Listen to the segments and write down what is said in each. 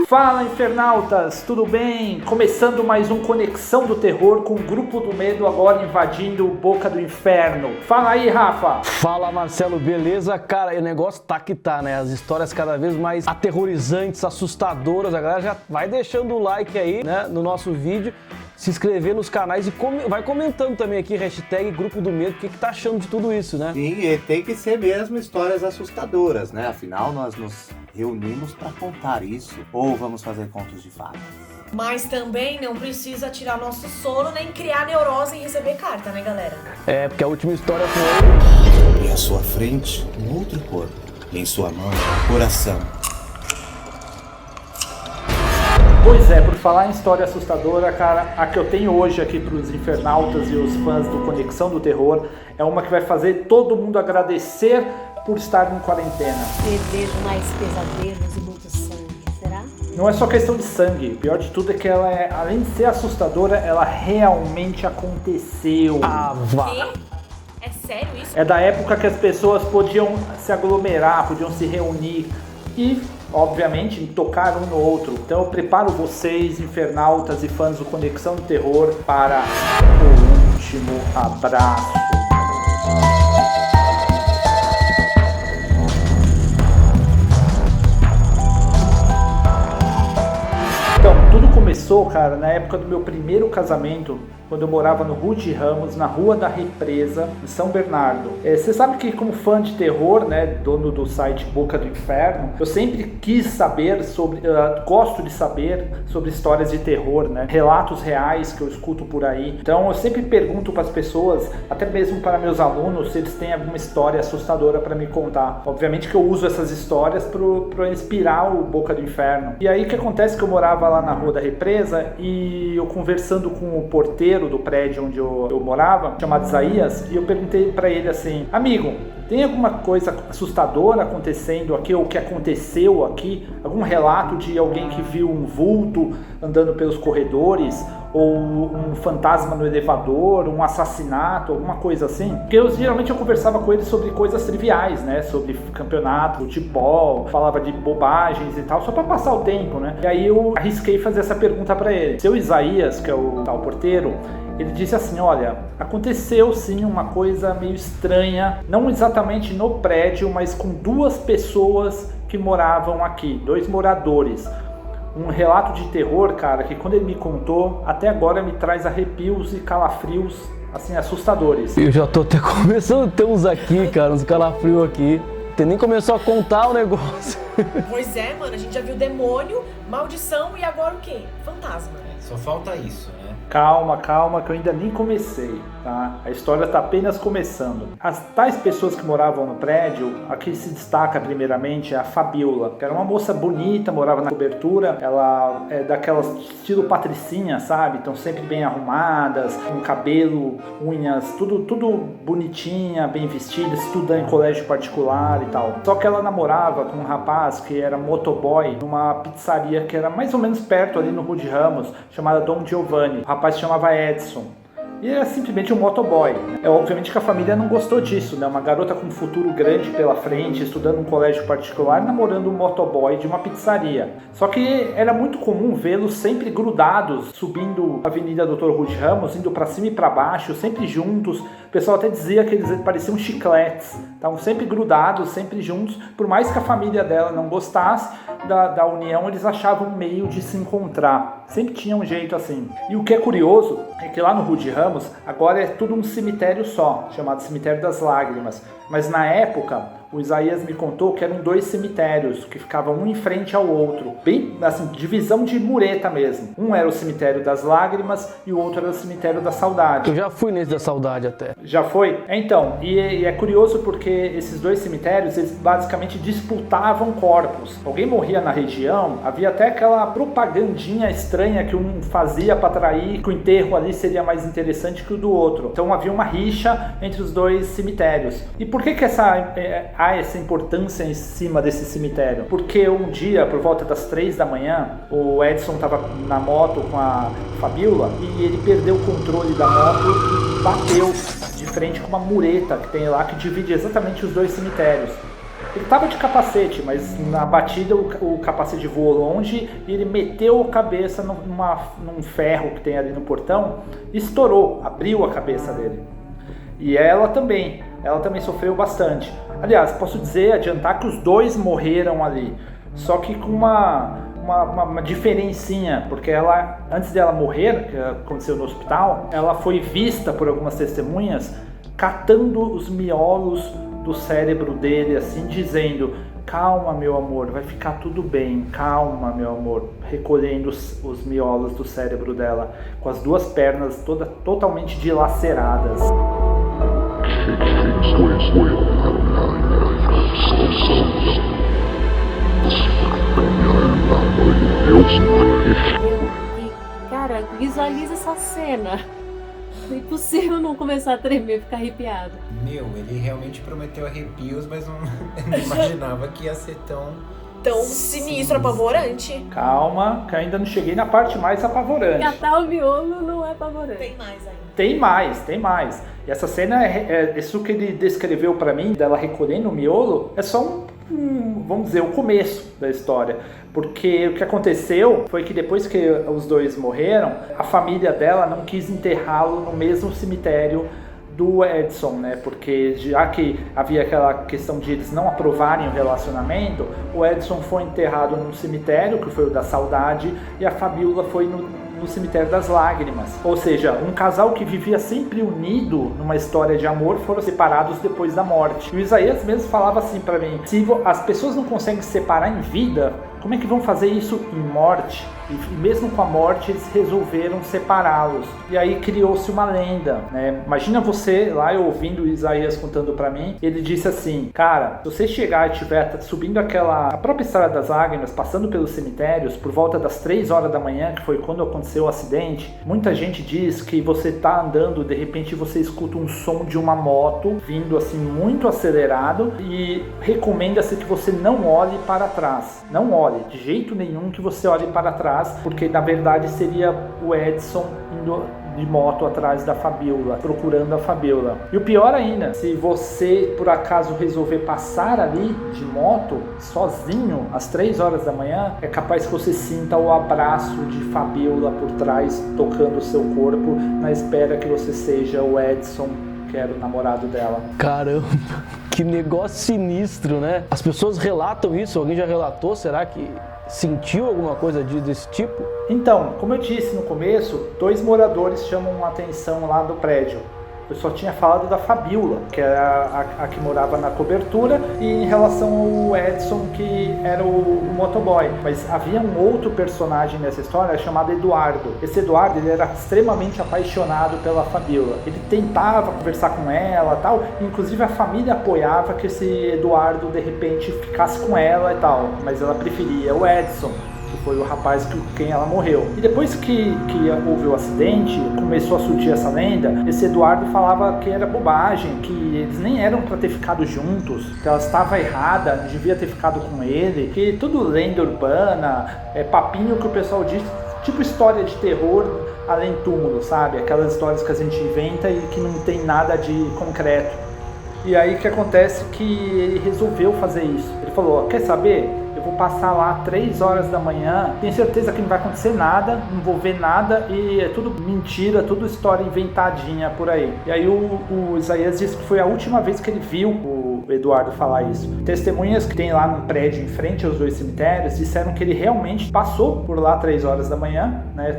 Fala, infernautas, tudo bem? Começando mais um Conexão do Terror com o Grupo do Medo agora invadindo Boca do Inferno. Fala aí, Rafa. Fala, Marcelo, beleza? Cara, o negócio tá que tá, né? As histórias cada vez mais aterrorizantes, assustadoras. A galera já vai deixando o like aí, né, no nosso vídeo, se inscrever nos canais e vai comentando também aqui, hashtag Grupo do Medo, o que tá achando de tudo isso, né? Sim, e tem que ser mesmo histórias assustadoras, né? Afinal, nós nos reunimos para contar isso, ou vamos fazer contos de fadas. Mas também não precisa tirar nosso sono, nem criar neurose em receber carta, né, galera? É, porque a última história foi... E à sua frente, um outro corpo, e em sua mão, um coração. Pois é, por falar em história assustadora, cara, a que eu tenho hoje aqui para os infernautas e os fãs do Conexão do Terror é uma que vai fazer todo mundo agradecer por estar em quarentena. Desejo mais pesadelos e muito sangue, será? Não é só questão de sangue, o pior de tudo é que ela é, além de ser assustadora, ela realmente aconteceu. Ah, vá! Quê? É sério isso? É da época que as pessoas podiam se aglomerar, podiam se reunir e, obviamente, tocar um no outro. Então eu preparo vocês, infernautas e fãs do Conexão do Terror, para o último abraço. Então, tudo começou, cara, na época do meu primeiro casamento, quando eu morava no Rude Ramos, na Rua da Represa, em São Bernardo. Você sabe que, como fã de terror, né, dono do site Boca do Inferno, eu sempre quis saber sobre, gosto de saber sobre histórias de terror, né, relatos reais que eu escuto por aí. Então eu sempre pergunto para as pessoas, até mesmo para meus alunos, se eles têm alguma história assustadora para me contar. Obviamente que eu uso essas histórias para inspirar o Boca do Inferno. E aí o que acontece é que eu morava lá na Rua da Represa e eu conversando com o porteiro do prédio onde eu morava, chamado Isaías, e eu perguntei pra ele assim: amigo, tem alguma coisa assustadora acontecendo aqui, ou que aconteceu aqui? Algum relato de alguém que viu um vulto andando pelos corredores, ou um fantasma no elevador, um assassinato, alguma coisa assim? Porque geralmente eu conversava com ele sobre coisas triviais, né, sobre campeonato, futebol, falava de bobagens e tal, só pra passar o tempo, né? E aí eu arrisquei fazer essa pergunta pra ele. Seu Isaías, que é o tal porteiro, ele disse assim: olha, aconteceu sim uma coisa meio estranha, não exatamente no prédio, mas com duas pessoas que moravam aqui, dois moradores. Um relato de terror, cara, que quando ele me contou, até agora me traz arrepios e calafrios, assim, assustadores. Eu já tô até começando a ter uns aqui, cara, uns calafrios aqui. Você nem começou a contar o negócio. Pois é, mano, a gente já viu demônio, maldição e agora o quê? Fantasma. Só falta isso, né? Calma, que eu ainda nem comecei, tá? A história está apenas começando. As tais pessoas que moravam no prédio, aqui se destaca primeiramente a Fabiola, que era uma moça bonita, morava na cobertura, ela é daquelas estilo patricinha, sabe? Então sempre bem arrumadas, com cabelo, unhas, tudo bonitinha, bem vestida, estudando em colégio particular e tal. Só que ela namorava com um rapaz que era motoboy numa pizzaria que era mais ou menos perto ali no Rude Ramos, chamada Dom Giovanni. O rapaz se chamava Edson. E era simplesmente um motoboy. É obviamente que a família não gostou disso, né? Uma garota com um futuro grande pela frente, estudando em um colégio particular, namorando um motoboy de uma pizzaria. Só que era muito comum vê-los sempre grudados, subindo a Avenida Dr. Rude Ramos, indo pra cima e pra baixo, sempre juntos. O pessoal até dizia que eles pareciam chicletes. Estavam sempre grudados, sempre juntos. Por mais que a família dela não gostasse da união, eles achavam um meio de se encontrar. Sempre tinha um jeito assim. E o que é curioso é que lá no Rude Ramos, agora é tudo um cemitério só, chamado Cemitério das Lágrimas. Mas na época, o Isaías me contou que eram dois cemitérios, que ficavam um em frente ao outro. Bem, assim, divisão de mureta mesmo. Um era o Cemitério das Lágrimas e o outro era o Cemitério da Saudade. Eu já fui nesse da Saudade até. Já foi? Então, e é curioso porque esses dois cemitérios, eles basicamente disputavam corpos. Alguém morria na região, havia até aquela propagandinha estranha que um fazia para atrair que o enterro ali seria mais interessante que o do outro. Então havia uma rixa entre os dois cemitérios. E por que há essa importância em cima desse cemitério? Porque um dia, por volta das 3 da manhã, o Edson estava na moto com a Fabiola e ele perdeu o controle da moto e bateu de frente com uma mureta que tem lá que divide exatamente os dois cemitérios. Ele tava de capacete, mas na batida o capacete voou longe e ele meteu a cabeça num ferro que tem ali no portão e estourou, abriu a cabeça dele. E ela também sofreu bastante. Aliás, posso adiantar que os dois morreram ali, só que com uma diferencinha, porque ela, antes dela morrer, que aconteceu no hospital, ela foi vista por algumas testemunhas catando os miolos do cérebro dele, assim, dizendo: calma, meu amor, vai ficar tudo bem, calma, meu amor, recolhendo os miolos do cérebro dela, com as duas pernas totalmente dilaceradas. Cara, visualiza essa cena. É impossível não começar a tremer, ficar arrepiado. Meu, ele realmente prometeu arrepios, mas não imaginava que ia ser tão sinistro, apavorante. Calma, que ainda não cheguei na parte mais apavorante. Catar o miolo não é apavorante. Tem mais ainda. Tem mais. E essa cena, isso que ele descreveu pra mim, dela recolhendo o miolo, é só vamos dizer, o começo da história. Porque o que aconteceu foi que depois que os dois morreram, a família dela não quis enterrá-lo no mesmo cemitério do Edson, né? Porque já que havia aquela questão de eles não aprovarem o relacionamento, o Edson foi enterrado num cemitério, que foi o da Saudade, e a Fabiola foi no cemitério das Lágrimas. Ou seja, um casal que vivia sempre unido numa história de amor foram separados depois da morte. E o Isaías mesmo falava assim pra mim: se as pessoas não conseguem se separar em vida, como é que vão fazer isso em morte? E mesmo com a morte, eles resolveram separá-los. E aí criou-se uma lenda, né? Imagina você lá, eu ouvindo o Isaías contando pra mim, ele disse assim: cara, se você chegar e estiver subindo a própria Estrada das Lágrimas, passando pelos cemitérios, por volta das 3 horas da manhã, que foi quando aconteceu o acidente, muita gente diz que você tá andando, de repente você escuta um som de uma moto vindo assim muito acelerado, e recomenda-se que você não olhe para trás. Não olhe, de jeito nenhum que você olhe para trás, porque na verdade seria o Edson indo de moto atrás da Fabiola, procurando a Fabiola. E o pior ainda, se você por acaso resolver passar ali de moto sozinho às 3 horas da manhã, é capaz que você sinta o abraço de Fabiola por trás, tocando o seu corpo, na espera que você seja o Edson, que era o namorado dela. Caramba, que negócio sinistro, né? As pessoas relatam isso, alguém já relatou? Será que sentiu alguma coisa desse tipo? Então, como eu disse no começo, 2 moradores chamam a atenção lá do prédio. Eu só tinha falado da Fabiola, que era a que morava na cobertura, e em relação ao Edson, que era o motoboy. Mas havia um outro personagem nessa história chamado Eduardo. Esse Eduardo, ele era extremamente apaixonado pela Fabiola. Ele tentava conversar com ela e tal, inclusive a família apoiava que esse Eduardo de repente ficasse com ela e tal, mas ela preferia o Edson, que foi o rapaz com quem ela morreu. E depois que houve o acidente, começou a surgir essa lenda, esse Eduardo falava que era bobagem, que eles nem eram para ter ficado juntos, que ela estava errada, não devia ter ficado com ele, que tudo lenda urbana, papinho que o pessoal diz, tipo história de terror além túmulo, sabe? Aquelas histórias que a gente inventa e que não tem nada de concreto. E aí o que acontece que ele resolveu fazer isso. Ele falou: quer saber? Eu vou passar lá 3 horas da manhã, tenho certeza que não vai acontecer nada, não vou ver nada, e é tudo mentira, tudo história inventadinha por aí. E aí o Isaías disse que foi a última vez que ele viu o Eduardo falar isso. Testemunhas que tem lá no prédio em frente aos 2 cemitérios disseram que ele realmente passou por lá 3 horas da manhã, né?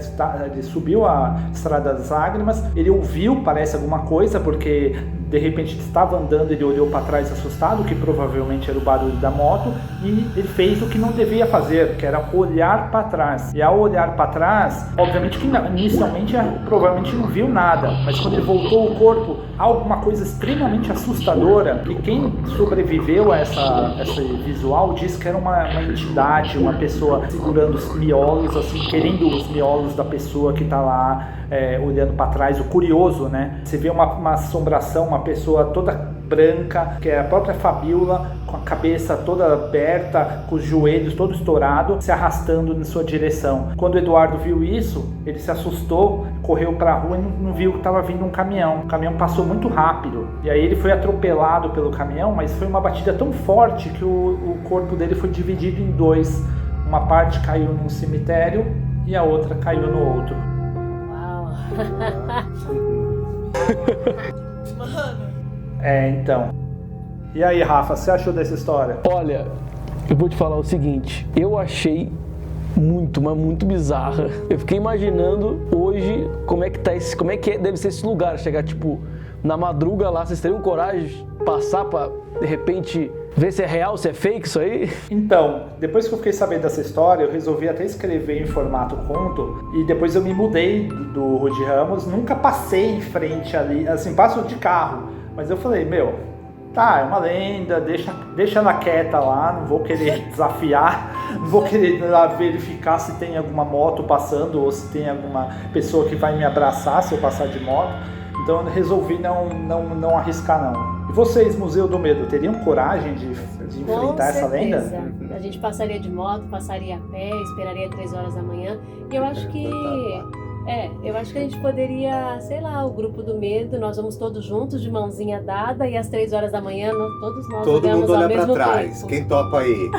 Ele subiu a Estrada das Lágrimas, ele ouviu, parece, alguma coisa, porque de repente ele estava andando, ele olhou para trás assustado, que provavelmente era o barulho da moto, e ele fez o que não devia fazer, que era olhar para trás. E ao olhar para trás, obviamente que inicialmente provavelmente não viu nada, mas quando ele voltou o corpo, alguma coisa extremamente assustadora, e quem sobreviveu a esse visual disse que era uma entidade, uma pessoa segurando os miolos, assim, querendo os miolos da pessoa que está lá olhando para trás. O curioso, né? Você vê uma assombração, uma pessoa toda branca, que é a própria Fabiola, com a cabeça toda aberta, com os joelhos todo estourado, se arrastando em sua direção. Quando o Eduardo viu isso, ele se assustou, correu pra rua e não viu que tava vindo um caminhão. O caminhão passou muito rápido. E aí ele foi atropelado pelo caminhão, mas foi uma batida tão forte que o corpo dele foi dividido em dois. Uma parte caiu num cemitério e a outra caiu no outro. Uau. Mano. Então. E aí, Rafa, você achou dessa história? Olha, eu vou te falar o seguinte, eu achei muito, mas muito bizarra. Eu fiquei imaginando hoje como é que deve ser esse lugar, chegar tipo na madruga lá, vocês teriam coragem de passar pra de repente ver se é real, se é fake isso aí? Então, depois que eu fiquei sabendo dessa história, eu resolvi até escrever em formato conto e depois eu me mudei do Rude Ramos, nunca passei em frente ali, assim, passo de carro, mas eu falei, tá, é uma lenda, deixa ela quieta lá, não vou querer desafiar, não vou querer ir lá verificar se tem alguma moto passando ou se tem alguma pessoa que vai me abraçar se eu passar de moto. Então eu resolvi não arriscar não. E vocês, Museu do Medo, teriam coragem de enfrentar essa lenda? A gente passaria de moto, passaria a pé, esperaria 3 horas da manhã. E eu acho que... eu acho que a gente poderia, sei lá, o grupo do medo, nós vamos todos juntos, de mãozinha dada, e às 3 horas da manhã, todos nós Todo olhamos mundo ao olha pra mesmo trás. tempo. Quem topa aí?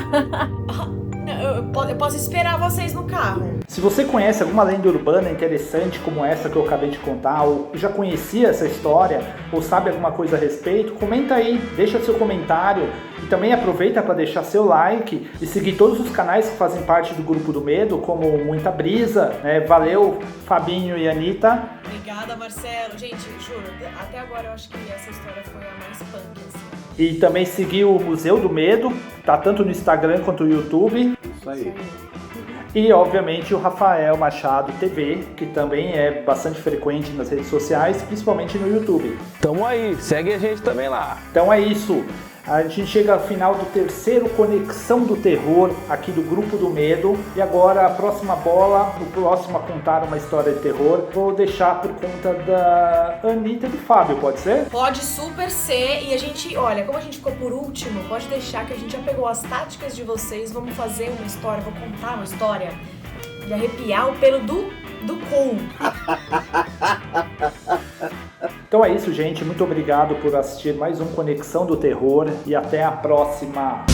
Eu posso esperar vocês no carro. Se você conhece alguma lenda urbana interessante como essa que eu acabei de contar, ou já conhecia essa história, ou sabe alguma coisa a respeito, comenta aí, deixa seu comentário e também aproveita para deixar seu like e seguir todos os canais que fazem parte do Grupo do Medo, como Muita Brisa, né? Valeu, Fabinho e Anitta. Obrigada, Marcelo. Gente, juro, até agora eu acho que essa história foi a mais punk, assim. E também seguir o Museu do Medo, tá tanto no Instagram quanto no YouTube. Isso aí. E, obviamente, o Rafael Machado TV, que também é bastante frequente nas redes sociais, principalmente no YouTube. Tamo aí, segue a gente também lá. Então é isso. A gente chega ao final do terceiro Conexão do Terror aqui do Grupo do Medo. E agora a próxima bola, o próximo a contar uma história de terror, vou deixar por conta da Anitta e do Fábio, pode ser? Pode super ser. E a gente, olha, como a gente ficou por último, pode deixar que a gente já pegou as táticas de vocês. Vamos fazer uma história, vou contar uma história de arrepiar o pelo do cu. Então é isso, gente. Muito obrigado por assistir mais um Conexão do Terror e até a próxima.